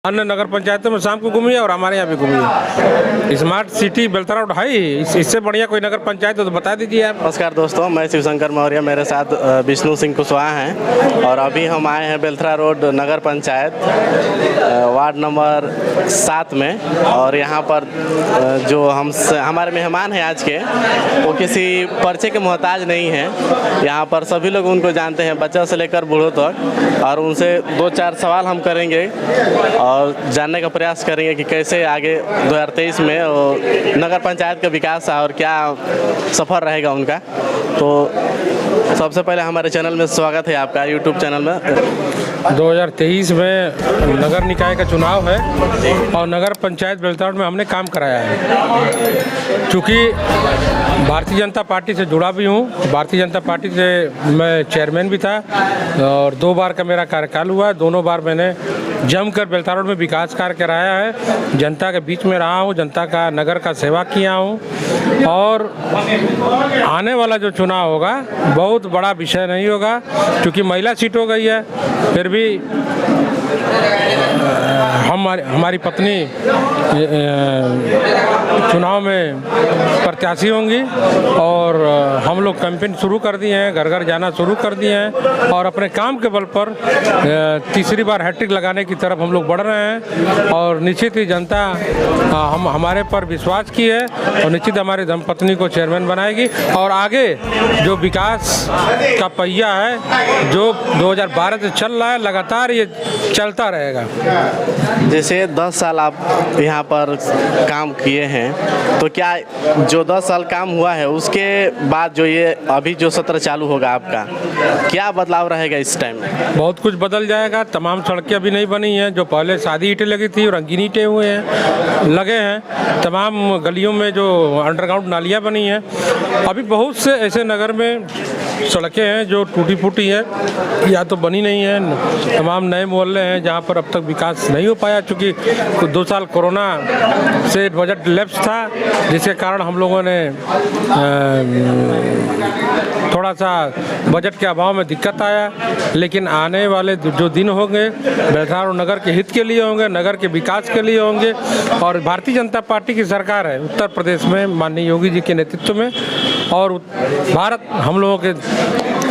अन्य नगर पंचायतों में शाम को घूमी है और हमारे यहाँ भी घूमी है। स्मार्ट सिटी बेलतरा उठाई, इससे बढ़िया कोई नगर पंचायत हो तो बता दीजिए आप। नमस्कार दोस्तों, मैं शिवशंकर मौर्य, मेरे साथ विष्णु सिंह कुशवाहा हैं और अभी हम आए हैं बेलतरा रोड नगर पंचायत वार्ड नंबर 7 में। और यहाँ पर जो हमारे मेहमान हैं आज के, वो किसी पर्चे के मोहताज नहीं हैं। यहाँ पर सभी लोग उनको जानते हैं, बच्चों से लेकर बूढ़ों तक। और उनसे 2-4 सवाल हम करेंगे और जानने का प्रयास करेंगे कि कैसे आगे 2023 में नगर पंचायत का विकास और क्या सफ़र रहेगा उनका। तो सबसे पहले हमारे चैनल में स्वागत है आपका, यूट्यूब चैनल में। 2023 में नगर निकाय का चुनाव है और नगर पंचायत बेलतरा में हमने काम कराया है। चूँकि भारतीय जनता पार्टी से जुड़ा भी हूँ, भारतीय जनता पार्टी से मैं चेयरमैन भी था और 2 बार का मेरा कार्यकाल हुआ। दोनों बार मैंने जमकर बेलतरा रोड में विकास कार्य कराया है। जनता के बीच में रहा हूँ, जनता का नगर का सेवा किया हूँ। और आने वाला जो चुनाव होगा बहुत बड़ा विषय नहीं होगा, क्योंकि महिला सीट हो गई है। फिर भी हमारी पत्नी चुनाव में प्रत्याशी होंगी और हम लोग कैंपेन शुरू कर दिए हैं, घर घर जाना शुरू कर दिए हैं और अपने काम के बल पर तीसरी बार हैट्रिक लगाने की तरफ हम लोग बढ़ रहे हैं। और निश्चित ही जनता हमारे पर विश्वास की है और निश्चित हमारी धर्मपत्नी को चेयरमैन बनाएगी। और आगे जो विकास का पहिया है जो 2012 से चल रहा है, लगातार ये चलता रहेगा। जैसे 10 साल आप यहाँ पर काम किए हैं, तो क्या जो 10 साल काम हुआ है उसके बाद जो ये अभी जो सत्र चालू होगा आपका, क्या बदलाव रहेगा इस टाइम में? बहुत कुछ बदल जाएगा। तमाम सड़कें अभी नहीं बनी हैं, जो पहले सादी ईंटें लगी थी, रंगीन ईंटें हुए हैं लगे हैं। तमाम गलियों में जो अंडरग्राउंड नालियाँ बनी हैं। अभी बहुत से ऐसे नगर में सड़कें हैं जो टूटी फूटी हैं या तो बनी नहीं हैं। तमाम नए मोहल्ले हैं जहाँ पर अब तक विकास नहीं हो पाया, चूँकि 2 साल कोरोना से बजट लैप्स था, जिसके कारण हम लोगों ने थोड़ा सा बजट के अभाव में दिक्कत आया। लेकिन आने वाले जो दिन होंगे बेलतरा नगर के हित के लिए होंगे, नगर के विकास के लिए होंगे। और भारतीय जनता पार्टी की सरकार है उत्तर प्रदेश में माननीय योगी जी के नेतृत्व में, और भारत हम लोगों के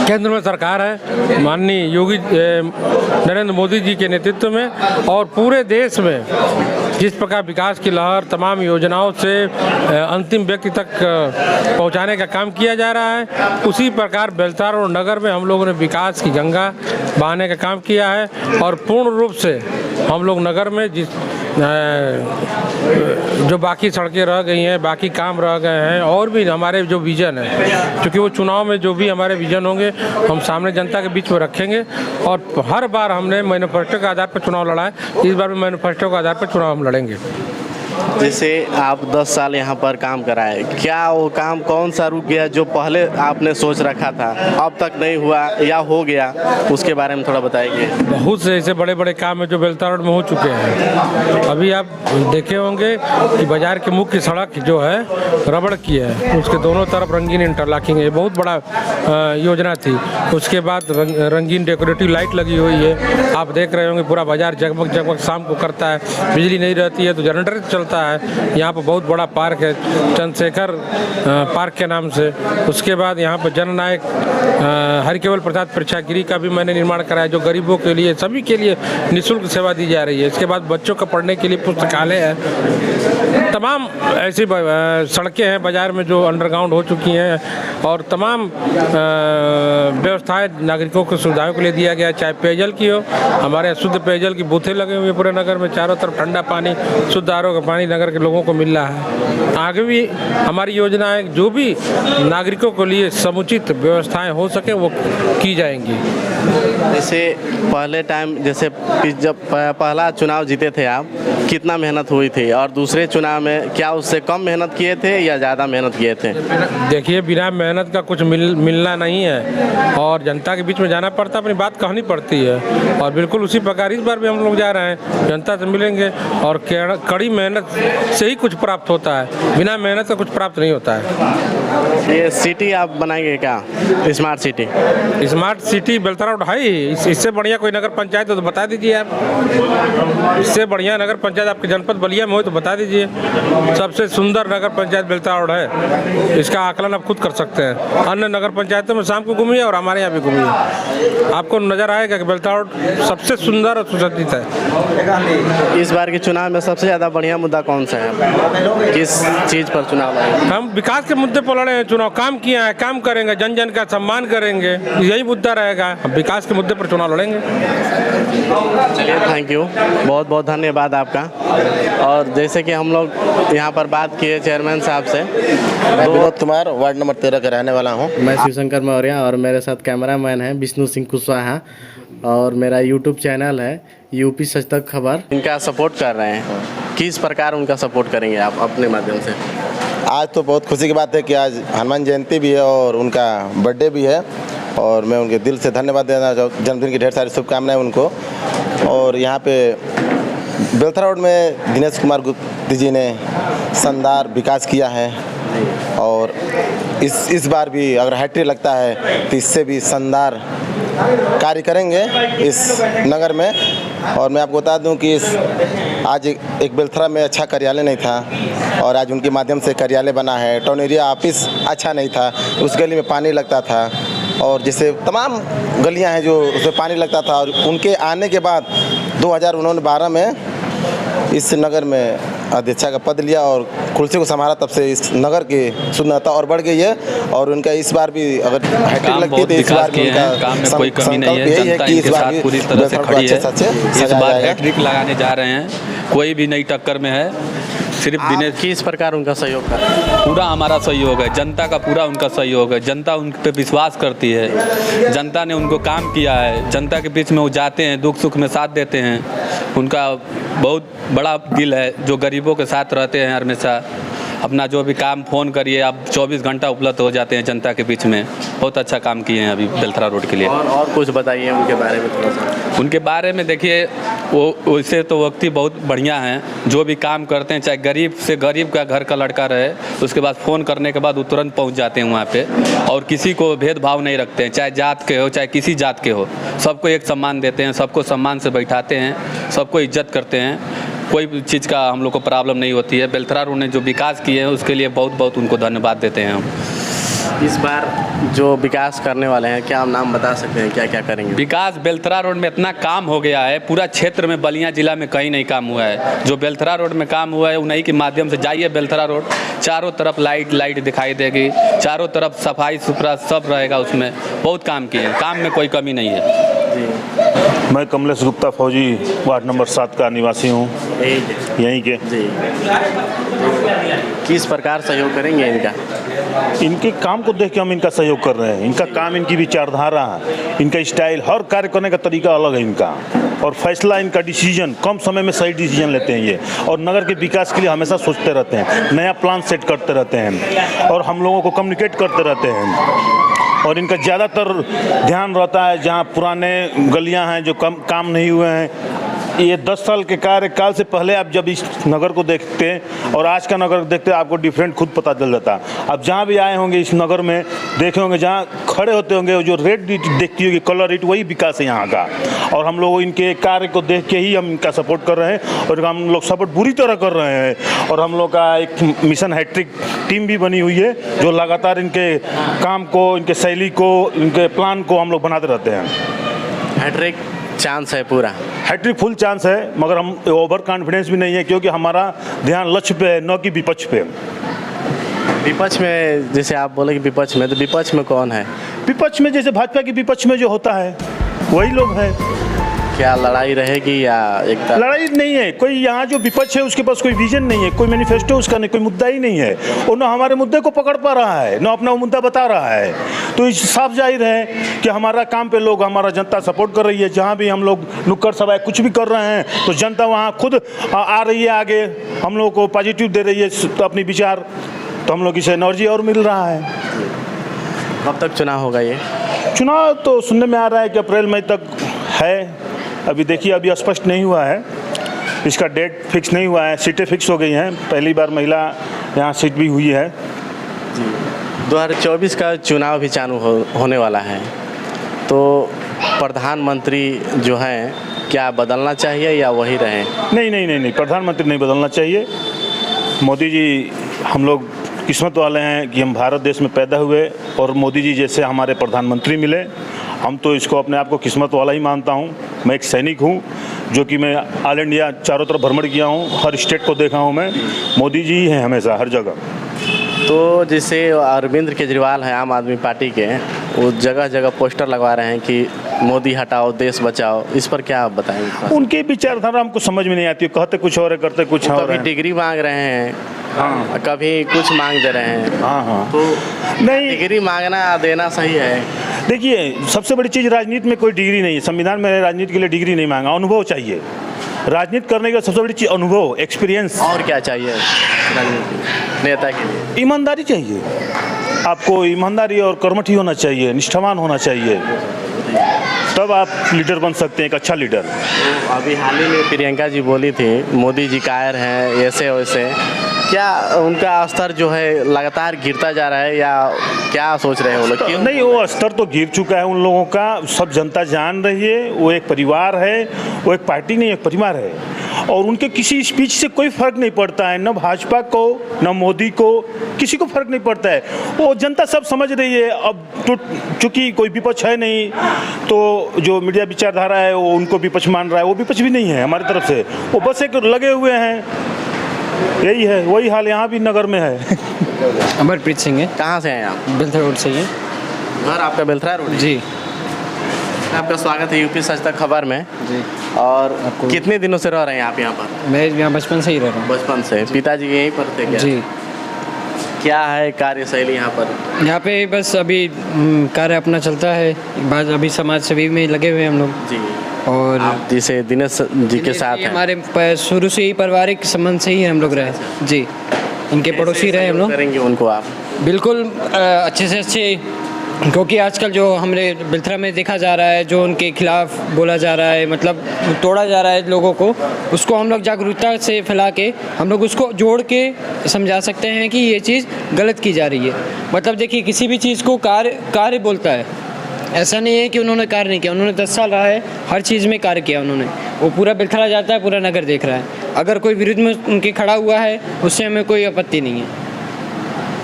केंद्र में सरकार है माननीय योगी नरेंद्र मोदी जी के नेतृत्व में। और पूरे देश में जिस प्रकार विकास की लहर तमाम योजनाओं से अंतिम व्यक्ति तक पहुंचाने का काम किया जा रहा है, उसी प्रकार बेलतरा और नगर में हम लोगों ने विकास की गंगा बहाने का काम किया है। और पूर्ण रूप से हम लोग नगर में जो बाकी सड़कें रह गई हैं, बाकी काम रह गए हैं, और भी हमारे जो विज़न है, क्योंकि वो चुनाव में जो भी हमारे विज़न होंगे हम सामने जनता के बीच में रखेंगे। और हर बार हमने मैनिफेस्टो के आधार पर चुनाव लड़ा है, इस बार भी मैनिफेस्टो के आधार पर चुनाव हम लड़ेंगे। जैसे आप 10 साल यहाँ पर काम कराए, क्या वो काम कौन सा रुक गया जो पहले आपने सोच रखा था अब तक नहीं हुआ या हो गया, उसके बारे में थोड़ा बताइए। बहुत से ऐसे बड़े बड़े काम हैं जो बेलतरा रोड में हो चुके हैं। अभी आप देखे होंगे कि बाजार की मुख्य सड़क जो है रबड़ की है, उसके दोनों तरफ रंगीन इंटरलॉकिंग है, बहुत बड़ा योजना थी। उसके बाद रंगीन डेकोरेटिव लाइट लगी हुई है, आप देख रहे होंगे पूरा बाजार जगमग जगमग शाम को करता है। बिजली नहीं रहती है तो जनरेटर चलता है। यहाँ पर बहुत बड़ा पार्क है चंद्रशेखर पार्क के नाम से। उसके बाद यहाँ पर जननायक हरिकेवल प्रसाद प्रेक्षागृह का भी मैंने निर्माण कराया, जो गरीबों के लिए सभी के लिए निःशुल्क सेवा दी जा रही है। इसके बाद बच्चों का पढ़ने के लिए पुस्तकालय है। तमाम ऐसी सड़कें हैं बाज़ार में जो अंडरग्राउंड हो चुकी हैं और तमाम व्यवस्थाएं नागरिकों को सुविधाओं के लिए दिया गया, चाहे पेयजल की हो। हमारे शुद्ध पेयजल की बूथें लगे हुए पूरे नगर में, चारों तरफ ठंडा पानी, शुद्ध आरोग्य पानी नगर के लोगों को मिल रहा है। आगे भी हमारी योजनाएं जो भी नागरिकों के लिए समुचित व्यवस्थाएं हो सके वो की जाएंगी। जैसे पहले टाइम, जैसे जब पहला चुनाव जीते थे आप, कितना मेहनत हुई थी, और दूसरे चुनाव में क्या उससे कम मेहनत किए थे या ज़्यादा मेहनत किए थे? देखिए, बिना मेहनत का कुछ मिलना नहीं है और जनता के बीच में जाना पड़ता है, अपनी बात कहनी पड़ती है। और बिल्कुल उसी प्रकार इस बार भी हम लोग जा रहे हैं, जनता से मिलेंगे और कड़ी मेहनत से ही कुछ प्राप्त होता है, बिना मेहनत का कुछ प्राप्त नहीं होता है। ये सिटी आप बनाएंगे क्या, smart city? Smart city Beltara road है ही। इससे बढ़िया कोई नगर पंचायत हो तो बता दीजिए आप। इससे बढ़िया नगर पंचायत आपके जनपद बलिया में हो तो बता दीजिए। सबसे सुंदर नगर पंचायत बेलतरा रोड है, इसका आकलन आप खुद कर सकते हैं। अन्य नगर पंचायतों में शाम को घूमिए और हमारे यहाँ भी घूमिए, आपको नजर आएगा कि बेलतरा रोड सबसे सुंदर और सुसज्जित है। इस बार के चुनाव में सबसे ज़्यादा बढ़िया मुद्दा कौन सा है? किस चीज़ पर चुनाव लड़ेंगे? हम विकास के मुद्दे पर लड़े हैं चुनाव। काम किया है, काम करेंगे, जन जन का सम्मान करेंगे, यही मुद्दा रहेगा। हम विकास के मुद्दे पर चुनाव लड़ेंगे। चलिए, थैंक यू, बहुत बहुत धन्यवाद आपका। और जैसे कि हम लोग यहाँ पर बात किए चेयरमैन साहब से, मैं विनोद कुमार वार्ड नंबर 13 का रहने वाला हूँ। मैं शिवशंकर मौर्य और मेरे साथ कैमरामैन है विष्णु सिंह कुशवाहा, और मेरा यूट्यूब चैनल है यूपी सच तक खबर। इनका सपोर्ट कर रहे हैं, किस प्रकार उनका सपोर्ट करेंगे आप अपने माध्यम से? आज तो बहुत खुशी की बात है कि आज हनुमान जयंती भी है और उनका बर्थडे भी है, और मैं उनके दिल से धन्यवाद देना चाहूँ। जन्मदिन की ढेर सारी शुभकामनाएं उनको। और यहाँ पे बेलतरा रोड में दिनेश कुमार गुप्ता जी ने शानदार विकास किया है, और इस बार भी अगर हैट्रिक लगता है तो इससे भी शानदार कार्य करेंगे इस नगर में। और मैं आपको बता दूं कि आज एक बेलतरा में अच्छा कार्यालय नहीं था, और आज उनके माध्यम से कार्यालय बना है। टाउन एरिया ऑफिस अच्छा नहीं था, उस गली में पानी लगता था, और जैसे तमाम गलियां हैं जो उसमें पानी लगता था। और उनके आने के बाद 2012 में इस नगर में अध्यक्ष का पद लिया और कुर्सी को संभाला, तब से इस नगर की सुंदरता और बढ़ गई है। और उनका इस बार भी अगर हैट्रिक लगती है तो इस बार भी उनका काम में कोई कमी नहीं है। जनता इनके साथ पूरी तरह से खड़ी है। इस बार हैट्रिक लगाने जा रहे हैं, कोई भी नई टक्कर में है। सिर्फ दिनेश किस प्रकार उनका सहयोग कर? पूरा हमारा सहयोग है, जनता का पूरा उनका सहयोग है। जनता उन पे विश्वास करती है, जनता ने उनको काम किया है। जनता के बीच में वो जाते हैं, दुख सुख में साथ देते हैं। उनका बहुत बड़ा दिल है, जो गरीबों के साथ रहते हैं हमेशा। अपना जो भी काम फ़ोन करिए, आप 24 घंटा उपलब्ध हो जाते हैं जनता के बीच में। बहुत अच्छा काम किए हैं अभी बेलतरा रोड के लिए। और कुछ बताइए उनके बारे में थोड़ा सा। उनके बारे में देखिए, वो वैसे तो व्यक्ति बहुत बढ़िया हैं, जो भी काम करते हैं, चाहे गरीब से गरीब का घर का लड़का रहे, उसके बाद फ़ोन करने के बाद वो तुरंत पहुंच जाते हैं वहाँ पे, और किसी को भेदभाव नहीं रखते हैं, चाहे जात के हो चाहे किसी जात के हो। सबको एक सम्मान देते हैं, सबको सम्मान से बैठाते हैं, सबको इज्जत करते हैं। कोई भी चीज़ का हम लोग को प्रॉब्लम नहीं होती है। बेलतरा रोड ने जो विकास किए हैं उसके लिए बहुत बहुत उनको धन्यवाद देते हैं हम। इस बार जो विकास करने वाले हैं, क्या हम नाम बता सकते हैं, क्या क्या करेंगे? विकास बेलतरा रोड में इतना काम हो गया है, पूरा क्षेत्र में बलिया जिला में कहीं नहीं काम हुआ है। जो बेलतरा रोड में काम हुआ है उन्हीं के माध्यम से जाइए बेलतरा रोड, चारों तरफ लाइट दिखाई देगी, चारों तरफ सफाई सुथरा सब रहेगा। उसमें बहुत काम किए हैं, काम में कोई कमी नहीं है। मैं कमलेश गुप्ता फौजी वार्ड नंबर 7 का निवासी हूँ, यहीं के। जी, किस प्रकार सहयोग करेंगे इनका? इनके काम को देख के हम इनका सहयोग कर रहे हैं। इनका काम, इनकी विचारधारा, इनका स्टाइल, हर कार्य करने का तरीका अलग है इनका। और फैसला, इनका डिसीजन, कम समय में सही डिसीजन लेते हैं ये। और नगर के विकास के लिए हमेशा सोचते रहते हैं, नया प्लान सेट करते रहते हैं, और हम लोगों को कम्युनिकेट करते रहते हैं। और इनका ज़्यादातर ध्यान रहता है जहाँ पुराने गलियाँ हैं जो काम नहीं हुए हैं। ये 10 साल के कार्यकाल से पहले आप जब इस नगर को देखते हैं और आज का नगर देखते हैं, आपको डिफरेंट खुद पता चल जाता है। आप जहाँ भी आए होंगे इस नगर में, देखे होंगे जहाँ खड़े होते होंगे, जो रेड ईंट देखती होगी, कलर ईंट, वही विकास है यहाँ का। और हम लोग इनके कार्य को देख के ही हम इनका सपोर्ट कर रहे हैं, और हम लोग सपोर्ट बुरी तरह कर रहे हैं। और हम लोग का एक मिशन हैट्रिक टीम भी बनी हुई है, जो लगातार इनके काम को, इनके शैली को, इनके प्लान को हम लोग बनाते रहते हैं। हैट्रिक चांस है पूरा? हैट्रिक फुल चांस है, मगर हम ओवर कॉन्फिडेंस भी नहीं है, क्योंकि हमारा ध्यान लक्ष्य पे है, न कि विपक्ष पे। विपक्ष में, जैसे आप बोले कि विपक्ष में, तो विपक्ष में कौन है? विपक्ष में जैसे भाजपा की विपक्ष में जो होता है वही लोग हैं। क्या लड़ाई रहेगी या एक लड़ाई नहीं है कोई। यहाँ जो विपक्ष है उसके पास कोई विजन नहीं है, कोई मैनिफेस्टो उसका नहीं, कोई मुद्दा ही नहीं है। और न हमारे मुद्दे को पकड़ पा रहा है, न अपना मुद्दा बता रहा है। तो इस साफ जाहिर है कि हमारा काम पे लोग, हमारा जनता सपोर्ट कर रही है। जहाँ भी हम लोग नुक्कड़ सभाएं कुछ भी कर रहे हैं तो जनता वहाँ खुद आ रही है आगे, हम लोगों को पॉजिटिव दे रही है अपनी विचार। तो हम लोग इसे एनर्जी और मिल रहा है। कब तक चुनाव होगा ये? चुनाव तो सुनने में आ रहा है कि अप्रैल मई तक है। अभी देखिए, अभी स्पष्ट नहीं हुआ है, इसका डेट फिक्स नहीं हुआ है। सीटें फिक्स हो गई हैं, पहली बार महिला यहाँ सीट भी हुई है। 2024 का चुनाव भी चालू होने वाला है, तो प्रधानमंत्री जो हैं क्या बदलना चाहिए या वही रहें? नहीं, प्रधानमंत्री नहीं बदलना चाहिए। मोदी जी, हम लोग किस्मत वाले हैं कि हम भारत देश में पैदा हुए और मोदी जी जैसे हमारे प्रधानमंत्री मिले। हम तो इसको अपने आप को किस्मत वाला ही मानता हूँ। मैं एक सैनिक हूँ, जो कि मैं ऑल इंडिया चारों तरफ भ्रमण किया हूँ, हर स्टेट को देखा हूँ मैं। मोदी जी हैं हमेशा, हर जगह। तो जैसे अरविंद केजरीवाल हैं आम आदमी पार्टी के, वो जगह जगह पोस्टर लगवा रहे हैं कि मोदी हटाओ देश बचाओ, इस पर क्या आप बताएंगे? उनकी विचारधारा हमको समझ में नहीं आती, कहते कुछ और है, करते कुछ और कभी है। डिग्री मांग रहे हैं, हाँ, कभी कुछ मांग दे रहे हैं। हाँ। तो नहीं, डिग्री मांगना देना सही है? देखिए, सबसे बड़ी चीज़ राजनीति में कोई डिग्री नहीं है। संविधान में राजनीति के लिए डिग्री नहीं मांगा, अनुभव चाहिए। राजनीति करने का सबसे बड़ी चीज़ अनुभव, एक्सपीरियंस। और क्या चाहिए राजनीति नेता के लिए? ईमानदारी चाहिए। आपको ईमानदारी और कर्मठी होना चाहिए, निष्ठावान होना चाहिए, तब आप लीडर बन सकते हैं, एक अच्छा लीडर। तो अभी हाल ही में प्रियंका जी बोली थी मोदी जी कायर हैं, ऐसे वैसे, क्या उनका स्तर जो है लगातार गिरता जा रहा है या क्या सोच रहे हैं वो लोग? क्यों? नहीं, वो स्तर तो गिर चुका है उन लोगों का, सब जनता जान रही है। वो एक परिवार है, वो एक पार्टी नहीं, एक परिवार है। और उनके किसी स्पीच से कोई फर्क नहीं पड़ता है, न भाजपा को न मोदी को, किसी को फर्क नहीं पड़ता है। वो जनता सब समझ रही है। अब तो चूँकि कोई विपक्ष है नहीं, तो जो मीडिया विचारधारा है वो उनको विपक्ष मान रहा है। वो विपक्ष भी नहीं है हमारी तरफ से, वो बस एक लगे हुए हैं। यही है, वही हाल यहाँ भी नगर में है। अमरप्रीत सिंह है। कहाँ से हैं आप? बेलथरा रोड से ही है। घर आपका बेलथरा रोड? जी। आपका स्वागत है यूपी सच तक खबर में। जी। और कितने दिनों से रह रहे हैं आप यहाँ पर? मैं यहाँ बचपन से ही रह रहा हूँ। बचपन से? पिताजी यहीं पर थे क्या? जी। क्या है कार्यशैली यहाँ पर? यहाँ पे बस अभी कार्य अपना चलता है, बाद अभी समाज सेवी में लगे हुए हैं हम लोग। जी। और आप जिसे दिनेश जी के साथ हैं? हमारे शुरू से ही पारिवारिक संबंध से ही हम लोग रहे। जी, इनके पड़ोसी रहे हम लोग। करेंगे उनको आप? बिल्कुल अच्छे से अच्छे, क्योंकि आजकल जो हमारे बेलथरा में देखा जा रहा है, जो उनके खिलाफ बोला जा रहा है, मतलब तोड़ा जा रहा है लोगों को, उसको हम लोग जागरूकता से फैला के हम लोग उसको जोड़ के समझा सकते हैं कि ये चीज़ गलत की जा रही है। मतलब देखिए, किसी भी चीज़ को कार्य बोलता है, ऐसा नहीं है कि उन्होंने कार्य नहीं किया। उन्होंने 10 साल रहा है, हर चीज़ में कार्य किया उन्होंने। वो पूरा बेलथरा जाता है, पूरा नगर देख रहा है। अगर कोई विरुद्ध में उनके खड़ा हुआ है, उससे हमें कोई आपत्ति नहीं है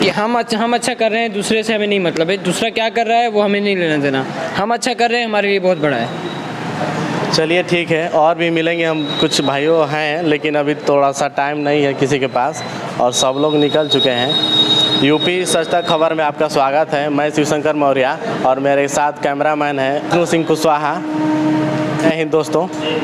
कि हम अच्छा कर रहे हैं, दूसरे से हमें नहीं मतलब है। दूसरा क्या कर रहा है वो हमें नहीं लेना देना। हम अच्छा कर रहे हैं, हमारे लिए बहुत बड़ा है। चलिए ठीक है, और भी मिलेंगे हम। कुछ भाइयों हैं लेकिन अभी थोड़ा सा टाइम नहीं है किसी के पास, और सब लोग निकल चुके हैं। यूपी सच तक खबर में आपका स्वागत है। मैं शिवशंकर मौर्य और मेरे साथ कैमरामैन है विष्णु सिंह कुशवाहा। जय हिंद दोस्तों।